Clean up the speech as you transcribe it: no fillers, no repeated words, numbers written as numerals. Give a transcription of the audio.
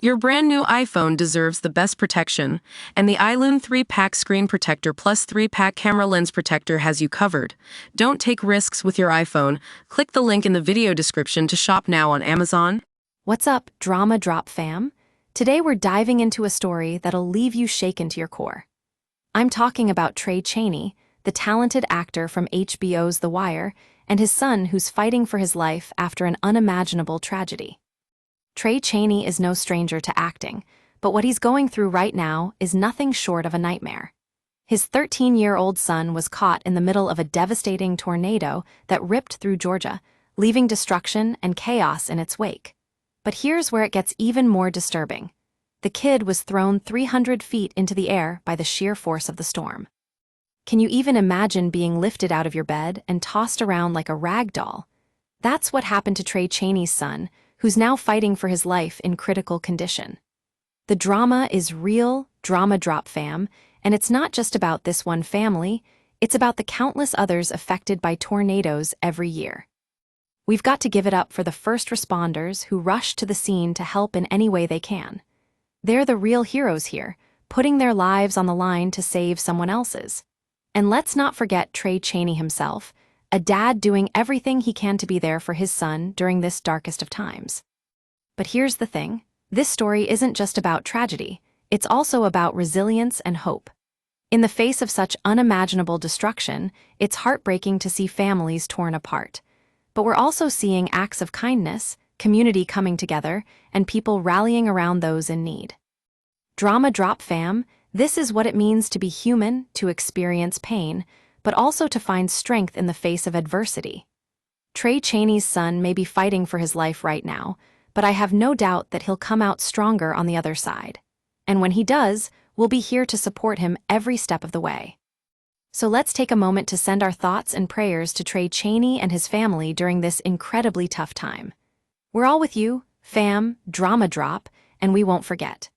Your brand new iPhone deserves the best protection, and the iLune 3-pack screen protector plus 3-pack camera lens protector has you covered. Don't take risks with your iPhone. Click the link in the video description to shop now on Amazon. What's up, Drama Drop fam? Today we're diving into a story that'll leave you shaken to your core. I'm talking about Tray Chaney, the talented actor from HBO's The Wire, and his son who's fighting for his life after an unimaginable tragedy. Tray Chaney is no stranger to acting, but what he's going through right now is nothing short of a nightmare. His 13-year-old son was caught in the middle of a devastating tornado that ripped through Georgia, leaving destruction and chaos in its wake. But here's where it gets even more disturbing. The kid was thrown 300 feet into the air by the sheer force of the storm. Can you even imagine being lifted out of your bed and tossed around like a rag doll? That's what happened to Tray Chaney's son, who's now fighting for his life in critical condition. The drama is real, Drama Drop fam, and it's not just about this one family, it's about the countless others affected by tornadoes every year. We've got to give it up for the first responders who rush to the scene to help in any way they can. They're the real heroes here, putting their lives on the line to save someone else's. And let's not forget Tray Chaney himself, a dad doing everything he can to be there for his son during this darkest of times. But here's the thing, this story isn't just about tragedy, it's also about resilience and hope. In the face of such unimaginable destruction, it's heartbreaking to see families torn apart. But we're also seeing acts of kindness, community coming together, and people rallying around those in need. Drama Drop fam, this is what it means to be human, to experience pain, but also to find strength in the face of adversity. Tray Chaney's son may be fighting for his life right now, but I have no doubt that he'll come out stronger on the other side. And when he does, we'll be here to support him every step of the way. So let's take a moment to send our thoughts and prayers to Tray Chaney and his family during this incredibly tough time. We're all with you, fam, Drama Drop, and we won't forget.